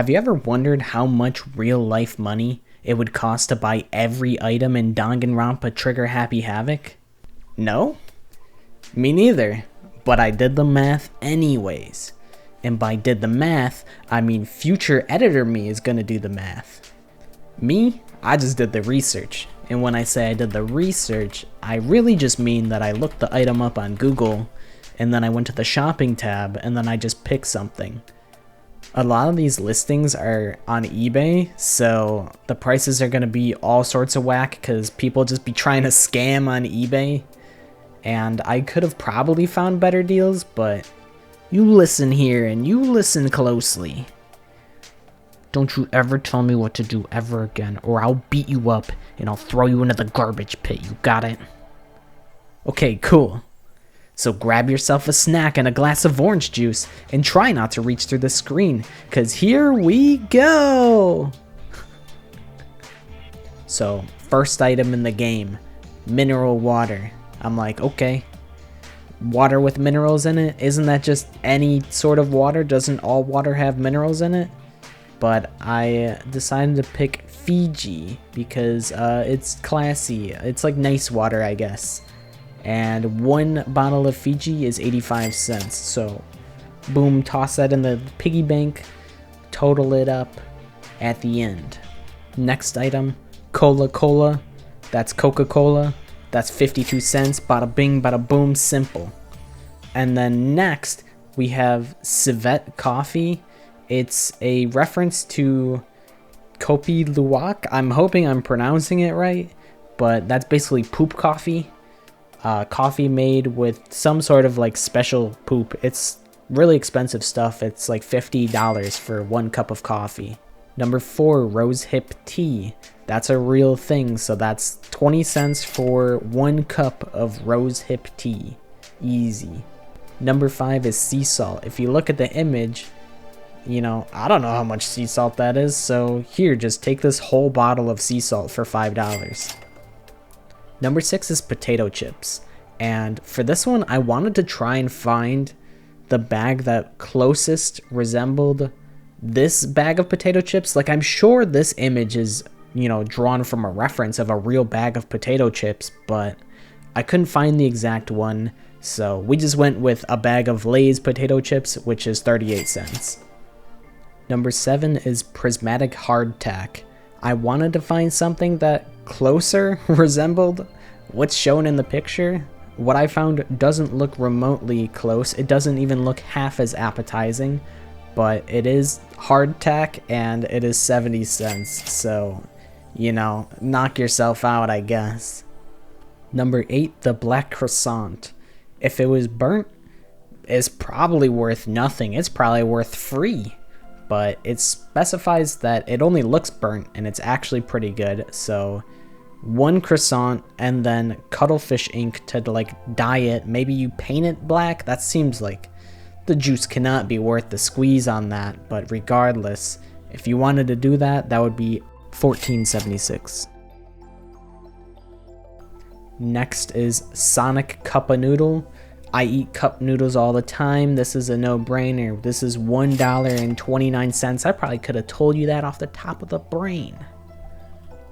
Have you ever wondered how much real-life money it would cost to buy every item in Danganronpa Trigger Happy Havoc? No? Me neither, but I did the math anyways. And by did the math, I mean future editor me is gonna do the math. Me, I just did the research. And when I say I did the research, I really just mean that I looked the item up on Google, and then I went to the shopping tab, and then I just picked something. A lot of these listings are on eBay, so the prices are going to be all sorts of whack because people just be trying to scam on eBay. And I could have probably found better deals, but you listen here and you listen closely. Don't you ever tell me what to do ever again, or I'll beat you up and I'll throw you into the garbage pit, you got it? Okay, cool. So grab yourself a snack and a glass of orange juice and try not to reach through the screen, cause here we go! So, first item in the game, mineral water. I'm like, okay, water with minerals in it? Isn't that just any sort of water? Doesn't all water have minerals in it? But I decided to pick Fiji because it's classy. It's like nice water, I guess. And one bottle of Fiji is 85 cents. So, boom, toss that in the piggy bank, total it up at the end. Next item, Cola. That's Coca-Cola. That's 52 cents. Bada bing, bada boom, simple. And then next, we have Civet Coffee. It's a reference to Kopi Luwak. I'm hoping I'm pronouncing it right, but that's basically poop coffee. Coffee made with some sort of like special poop. It's really expensive stuff. It's like $50 for 1 cup of coffee. Number 4, rose hip tea. That's a real thing, so that's 20 cents for 1 cup of rose hip tea. Easy. Number 5 is sea salt. If you look at the image, you know, I don't know how much sea salt that is, so here, just take this whole bottle of sea salt for $5. Number 6 is potato chips, and for this one, I wanted to try and find the bag that closest resembled this bag of potato chips. Like, I'm sure this image is, you know, drawn from a reference of a real bag of potato chips, but I couldn't find the exact one, so we just went with a bag of Lay's potato chips, which is 38 cents. Number 7 is prismatic hardtack. I wanted to find something that closer resembled what's shown in the picture. What I found doesn't look remotely close. It doesn't even look half as appetizing, but it is hardtack and it is 70 cents. So, you know, knock yourself out, I guess. Number 8, the black croissant. If it was burnt, it's probably worth nothing. It's probably worth free. But it specifies that it only looks burnt and it's actually pretty good. So 1 croissant and then cuttlefish ink to like dye it. Maybe you paint it black. That seems like the juice cannot be worth the squeeze on that. But regardless, if you wanted to do that, that would be $14.76. Next is Sonic Cup of Noodle. I eat cup noodles all the time. This is a no-brainer. This is $1.29. I probably could have told you that off the top of the brain.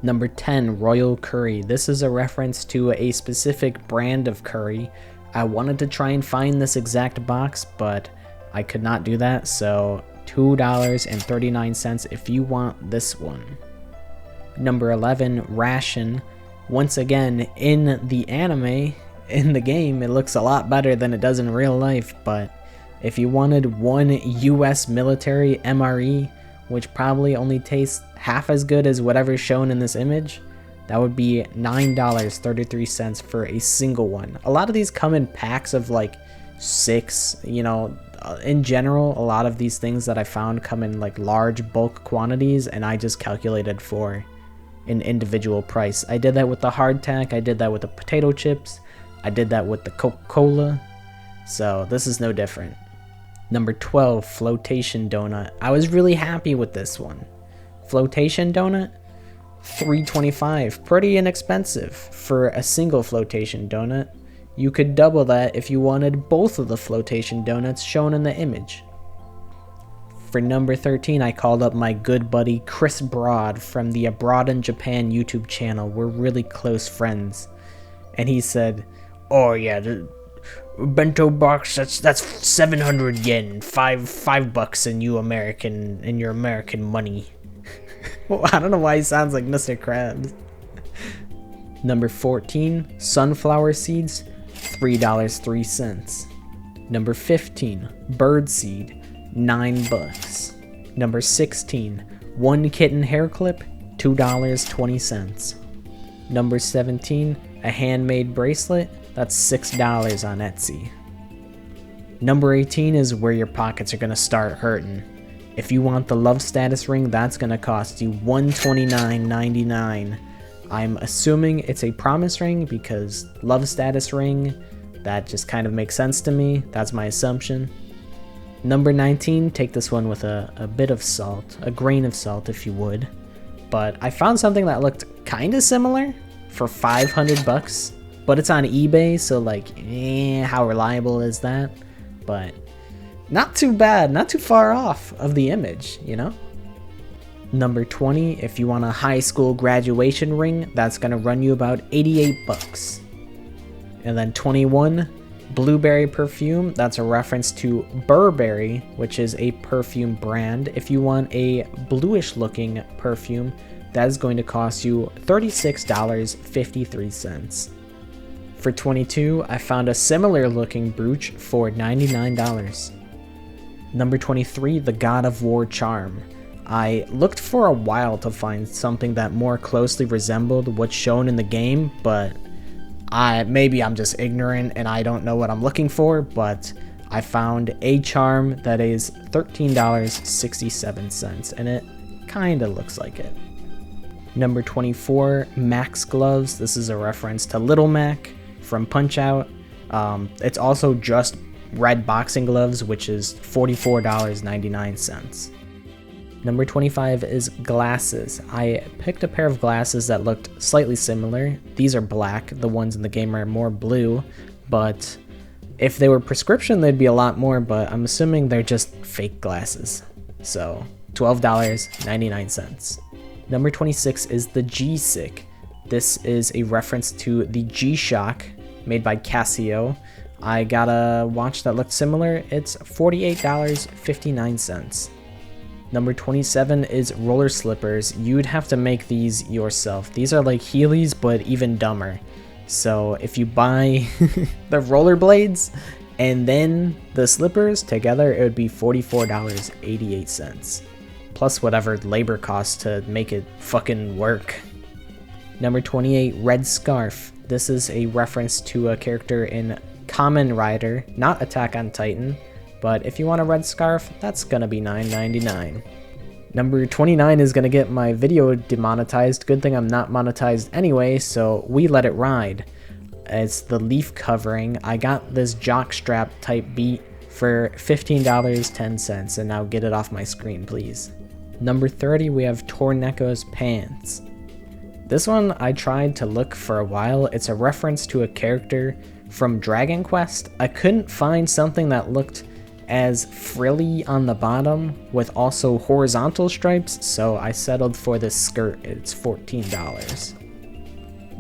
Number 10, Royal Curry. This is a reference to a specific brand of curry. I wanted to try and find this exact box, but I could not do that, so $2.39 if you want this one. Number 11, Ration. Once again, in the anime, in the game, it looks a lot better than it does in real life, but if you wanted 1 US military MRE, which probably only tastes half as good as whatever's shown in this image, that would be $9.33 for a single one. A lot of these come in packs of like 6, you know, in general, a lot of these things that I found come in like large bulk quantities, and I just calculated for an individual price. I did that with the hardtack, I did that with the potato chips, I did that with the Coca-Cola, so this is no different. Number 12, flotation donut. I was really happy with this one. Flotation donut, $3.25, pretty inexpensive for a single flotation donut. You could double that if you wanted both of the flotation donuts shown in the image. For number 13, I called up my good buddy Chris Broad from the Abroad in Japan YouTube channel. We're really close friends. And he said, "Oh yeah, the bento box, that's 700 yen, five bucks in your American money." Well, I don't know why he sounds like Mr. Krabs. Number 14, sunflower seeds, $3.03. Number 15, bird seed, $9. Number 16, one kitten hair clip, $2.20. Number 17, a handmade bracelet, that's $6 on Etsy. Number 18 is where your pockets are gonna start hurting. If you want the love status ring, that's gonna cost you $129.99. I'm assuming it's a promise ring because love status ring, that just kind of makes sense to me. That's my assumption. Number 19, take this one with a bit of salt, a grain of salt if you would. But I found something that looked kind of similar for 500 bucks, but it's on eBay, so like, how reliable is that? But not too bad, not too far off of the image, you know? Number 20, if you want a high school graduation ring, that's gonna run you about 88 bucks. And then 21, blueberry perfume, that's a reference to Burberry, which is a perfume brand. If you want a bluish looking perfume, that is going to cost you $36.53. For 22, I found a similar looking brooch for $99. Number 23, the God of War charm. I looked for a while to find something that more closely resembled what's shown in the game, but maybe I'm just ignorant and I don't know what I'm looking for, but I found a charm that is $13.67, and it kinda looks like it. Number 24, Mac's gloves. This is a reference to Little Mac from Punch-Out. It's also just red boxing gloves, which is $44.99. Number 25 is glasses. I picked a pair of glasses that looked slightly similar. These are black, the ones in the game are more blue, but if they were prescription, they'd be a lot more, but I'm assuming they're just fake glasses. So $12.99. Number 26 is the G-Sick. This is a reference to the G-Shock made by Casio. I got a watch that looked similar. It's $48.59. Number 27 is roller slippers. You'd have to make these yourself. These are like Heelys, but even dumber. So if you buy the rollerblades and then the slippers together, it would be $44.88. Plus whatever labor costs to make it fucking work. Number 28, red scarf. This is a reference to a character in Kamen Rider, not Attack on Titan. But if you want a red scarf, that's gonna be $9.99. Number 29 is gonna get my video demonetized. Good thing I'm not monetized anyway, so we let it ride. It's the leaf covering. I got this jockstrap type beat for $15.10, and now get it off my screen, please. Number 30, we have Torneko's pants. This one I tried to look for a while. It's a reference to a character from Dragon Quest. I couldn't find something that looked as frilly on the bottom with also horizontal stripes, so I settled for this skirt. It's $14.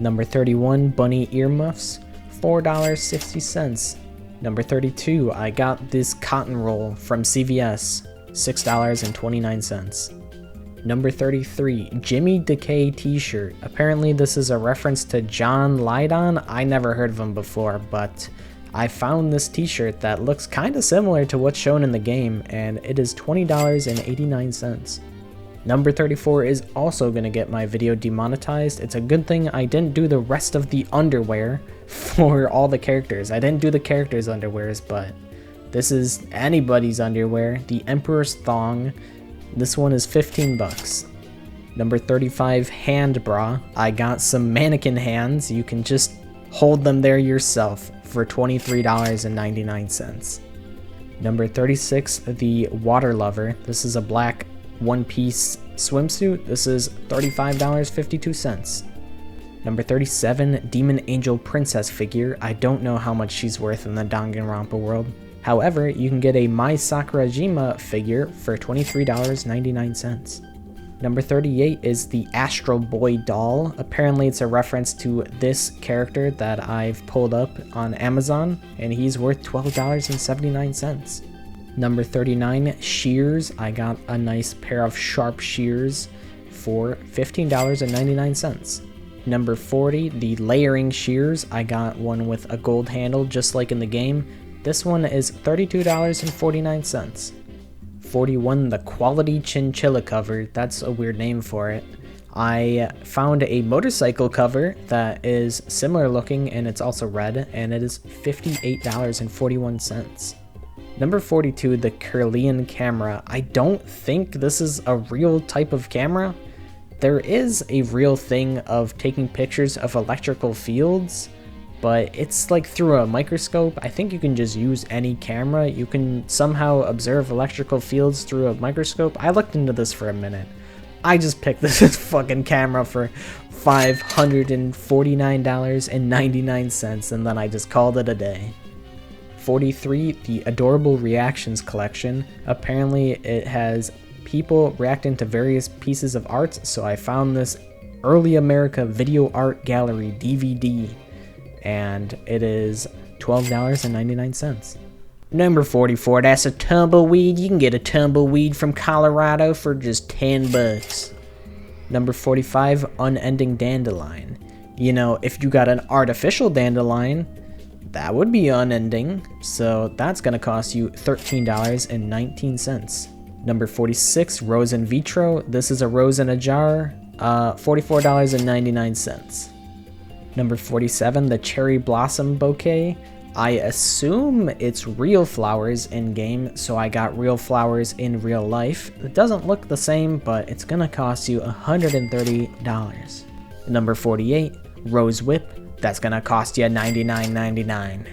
Number 31, bunny earmuffs, $4.60. Number 32, I got this cotton roll from CVS, $6.29. Number 33, Jimmy Decay t-shirt. Apparently this is a reference to John Lydon. I never heard of him before, but I found this t-shirt that looks kind of similar to what's shown in the game, and it is $20.89. Number 34 is also going to get my video demonetized. It's a good thing I didn't do the rest of the underwear for all the characters. I didn't do the characters' underwears, but this is anybody's underwear. The Emperor's Thong. This one is 15 bucks. Number 35, hand bra. I got some mannequin hands. You can just hold them there yourself for $23.99. Number 36, the Water Lover. This is a black one-piece swimsuit. This is $35.52. Number 37, Demon Angel Princess figure. I don't know how much she's worth in the Danganronpa world. However, you can get a My Sakurajima figure for $23.99. Number 38 is the Astro Boy doll. Apparently it's a reference to this character that I've pulled up on Amazon, and he's worth $12.79. Number 39, shears. I got a nice pair of sharp shears for $15.99. Number 40, the layering shears. I got one with a gold handle just like in the game. This one is $32.49. 41, the quality chinchilla cover. That's a weird name for it. I found a motorcycle cover that is similar looking and it's also red, and it is $58.41. Number 42, the Kirlian camera. I don't think this is a real type of camera. There is a real thing of taking pictures of electrical fields, but it's like through a microscope. I think you can just use any camera. You can somehow observe electrical fields through a microscope. I looked into this for a minute. I just picked this fucking camera for $549.99, and then I just called it a day. 43, the Adorable Reactions collection. Apparently it has people reacting to various pieces of art, so I found this Early America Video Art Gallery DVD, and it is $12.99. Number 44, that's a tumbleweed. You can get a tumbleweed from Colorado for just $10. Number 45, Unending Dandelion. You know, if you got an artificial dandelion, that would be unending, so that's gonna cost you $13.19. Number 46, Rose in Vitro. This is a rose in a jar, $44.99. Number 47, the Cherry Blossom Bouquet. I assume it's real flowers in game, so I got real flowers in real life. It doesn't look the same, but it's gonna cost you $130. Number 48, Rose Whip. That's gonna cost you $99.99.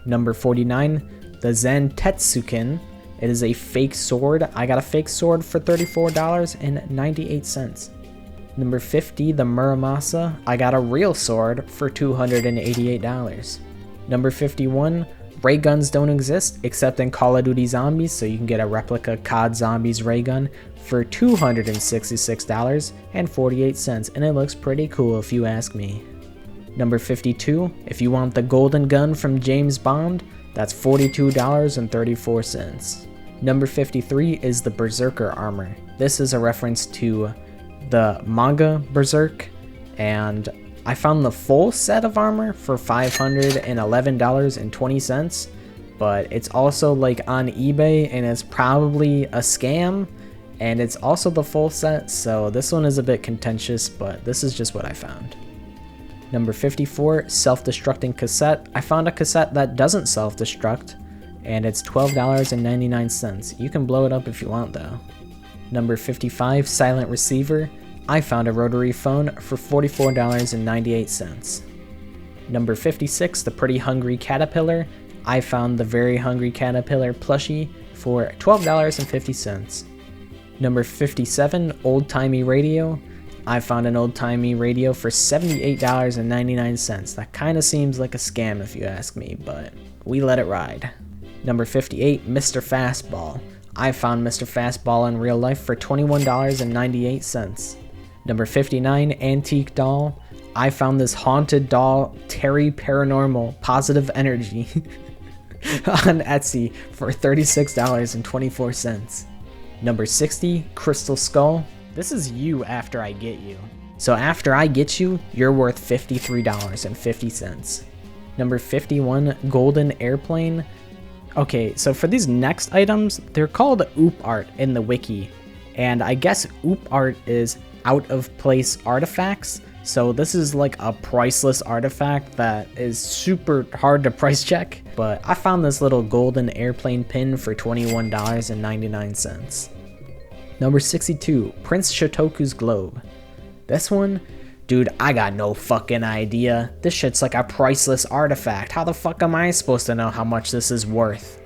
Number 49, the Zen Tetsuken. It is a fake sword. I got a fake sword for $34.98. Number 50, the Muramasa. I got a real sword for $288. Number 51, ray guns don't exist except in Call of Duty Zombies, so you can get a replica COD Zombies ray gun for $266.48, and it looks pretty cool if you ask me. Number 52, if you want the golden gun from James Bond, that's $42.34. Number 53 is the Berserker armor. This is a reference to the manga Berserk, and I found the full set of armor for $511.20, but it's also like on eBay and it's probably a scam, and it's also the full set, so this one is a bit contentious, but this is just what I found. Number 54, self-destructing cassette. I found a cassette that doesn't self-destruct, and it's $12.99. You can blow it up if you want though. Number 55, silent receiver. I found a rotary phone for $44.98. Number 56, the Pretty Hungry Caterpillar. I found the Very Hungry Caterpillar plushie for $12.50. Number 57, Old Timey Radio. I found an Old Timey radio for $78.99. That kind of seems like a scam if you ask me, but we let it ride. Number 58, Mr. Fastball. I found Mr. Fastball in real life for $21.98. Number 59, Antique Doll. I found this haunted doll, Terry Paranormal Positive Energy, on Etsy for $36.24. Number 60, Crystal Skull. This is you after I get you. So after I get you, you're worth $53.50. Number 51, Golden Airplane. Okay, so for these next items, they're called oop art in the wiki. And I guess oop art is out of place artifacts. So this is like a priceless artifact that is super hard to price check. But I found this little golden airplane pin for $21.99. Number 62, Prince Shotoku's globe. This one, dude, I got no fucking idea. This shit's like a priceless artifact. How the fuck am I supposed to know how much this is worth?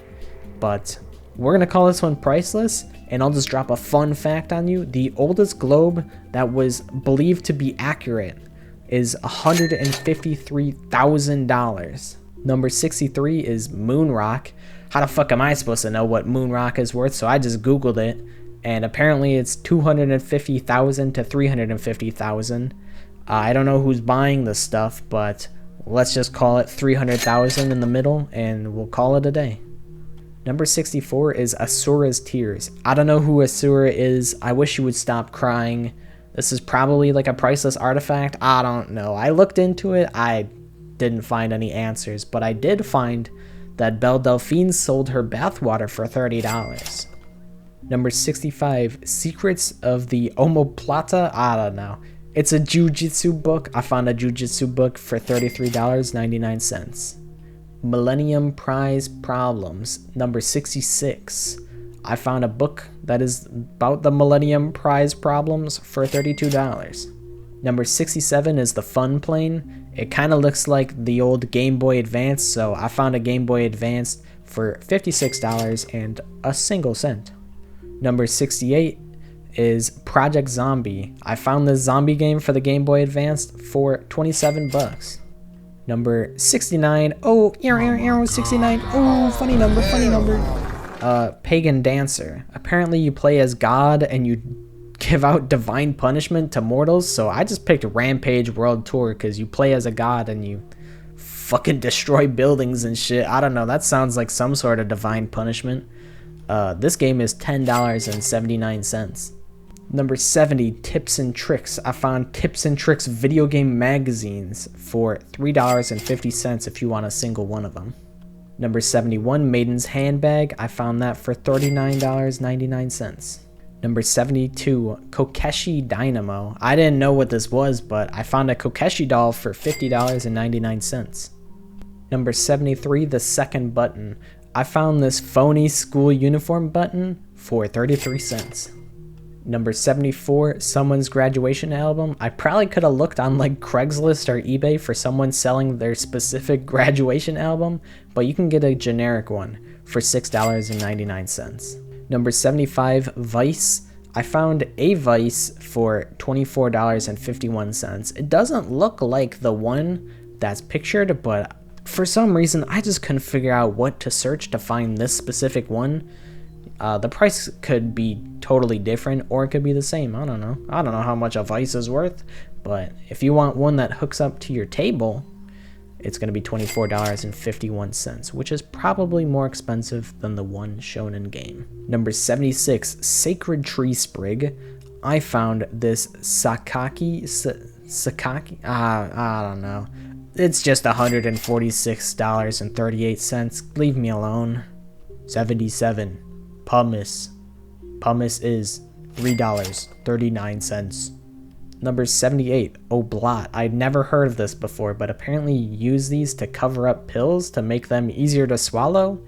But we're gonna call this one priceless, and I'll just drop a fun fact on you. The oldest globe that was believed to be accurate is $153,000. Number 63 is Moon Rock. how the fuck am I supposed to know what moon rock is worth? So I just Googled it, and apparently it's 250,000 to 350,000. I don't know who's buying this stuff, but let's just call it 300,000 in the middle, and we'll call it a day. Number 64 is Asura's Tears. I don't know who Asura is. I wish you would stop crying. This is probably like a priceless artifact. I don't know. I looked into it. I didn't find any answers, but I did find that Belle Delphine sold her bathwater for $30. Number 65, Secrets of the Omoplata. I don't know. It's a jujitsu book. I found a jujitsu book for $33.99. Millennium Prize Problems. Number 66. I found a book that is about the Millennium Prize problems for $32. Number 67 is the Fun Plane. It kind of looks like the old Game Boy Advance, so I found a Game Boy Advance for $56 and a single cent. Number 68 is Project Zombie. I found this zombie game for the Game Boy Advance for 27 bucks. Number 69. Oh, 69. Oh, funny number, funny number. Pagan Dancer. Apparently you play as God and you give out divine punishment to mortals, so I just picked Rampage World Tour because you play as a god and you fucking destroy buildings and shit. I don't know, that sounds like some sort of divine punishment. This game is $10.79. Number 70, Tips and Tricks. I found Tips and Tricks video game magazines for $3.50 if you want a single one of them. Number 71, Maiden's Handbag. I found that for $39.99. Number 72, Kokeshi Dynamo. I didn't know what this was, but I found a Kokeshi doll for $50.99. Number 73, The Second Button. I found this phony school uniform button for 33 cents. Number 74, Someone's Graduation Album. I probably could have looked on like Craigslist or eBay for someone selling their specific graduation album, but you can get a generic one for $6.99. Number 75, Vice. I found a Vice for $24.51. It doesn't look like the one that's pictured, but for some reason I just couldn't figure out what to search to find this specific one. The price could be totally different, or it could be the same. I don't know how much a Vice is worth, but if you want one that hooks up to your table, it's going to be $24.51, which is probably more expensive than the one shown in game. Number 76, Sacred Tree Sprig. I found this Sakaki, I don't know. It's just $146.38. Leave me alone. 77, Pumice. Pumice is $3.39. Number 78, Oblat. I'd never heard of this before, but apparently you use these to cover up pills to make them easier to swallow.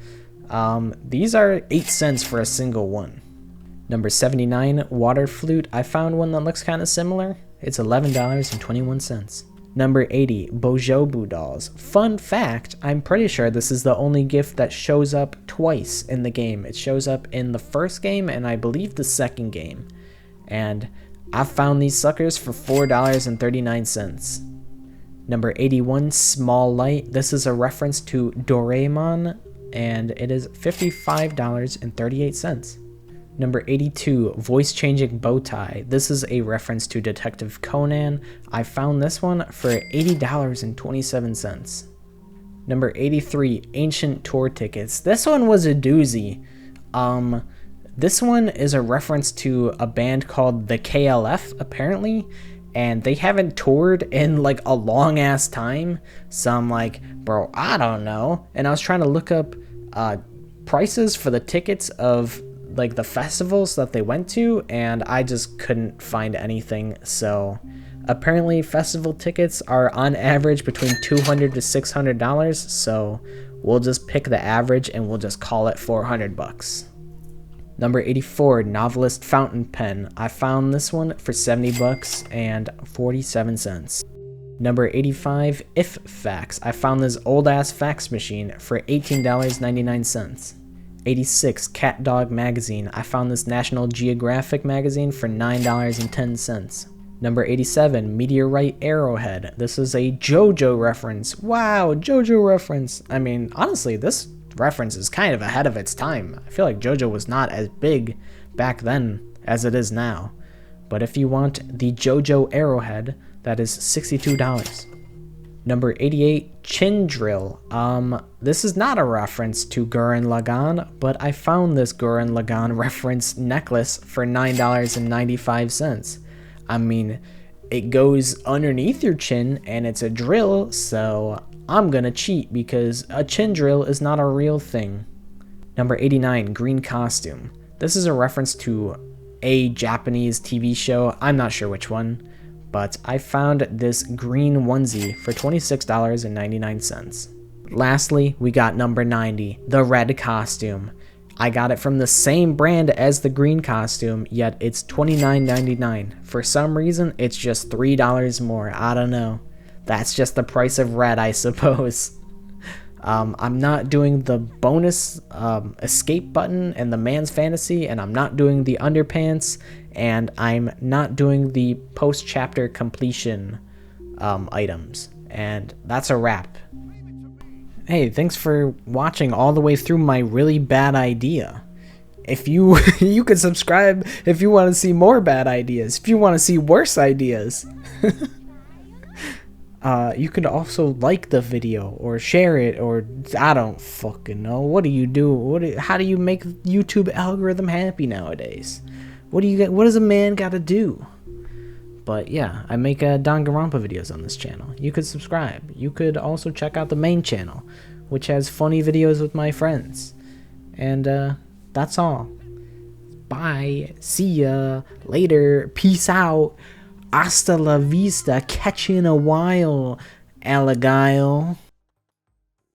These are 8 cents for a single one. Number 79, Water Flute. I found one that looks kind of similar. It's $11.21. Number 80, Bojobu dolls. Fun fact, I'm pretty sure this is the only gift that shows up twice in the game. It shows up in the first game and I believe the second game. And I found these suckers for $4.39. Number 81, Small Light. This is a reference to Doraemon and it is $55.38. Number 82, Voice Changing Bow Tie. This is a reference to Detective Conan. I found this one for $80.27. Number 83, Ancient Tour Tickets. This one was a doozy. This one is a reference to a band called the KLF, apparently, and they haven't toured in like a long ass time. So I'm like, bro, I don't know. And I was trying to look up prices for the tickets of like the festivals that they went to, and I just couldn't find anything. So apparently festival tickets are on average between $200 to $600, so we'll just pick the average and we'll just call it 400 bucks. Number 84, Novelist Fountain Pen. I found this one for 70 bucks and 47 cents. Number 85, If Fax. I found this old ass fax machine for $18.99. 86, Cat Dog Magazine. I found this National Geographic magazine for $9.10. Number 87, Meteorite Arrowhead. This is a JoJo reference. Wow, JoJo reference. I mean, honestly, this reference is kind of ahead of its time. I feel like JoJo was not as big back then as it is now. But if you want the JoJo Arrowhead, that is $62. Number 88, Chin Drill. This is not a reference to Gurren Lagann, but I found this Gurren Lagann reference necklace for $9.95. I mean, it goes underneath your chin and it's a drill, so I'm gonna cheat because a chin drill is not a real thing. Number 89, Green Costume. This is a reference to a Japanese TV show. I'm not sure which one, but I found this green onesie for $26.99. Lastly, we got number 90, the Red Costume. I got it from the same brand as the green costume, yet it's $29.99. For some reason, it's just $3 more. I don't know. That's just the price of red, I suppose. I'm not doing the bonus escape button and the man's fantasy, and I'm not doing the underpants, and I'm not doing the post-chapter completion items. And that's a wrap. Hey, thanks for watching all the way through my really bad idea. If you you could subscribe if you want to see more bad ideas, if you want to see worse ideas. You could also like the video or share it, or I don't fucking know. What do you do? How do you make YouTube algorithm happy nowadays? What does a man gotta do? But yeah, I make Danganronpa videos on this channel. You could subscribe. You could also check out the main channel, which has funny videos with my friends. And that's all. Bye. See ya. Later. Peace out. Hasta la vista. Catch you in a while, alligator.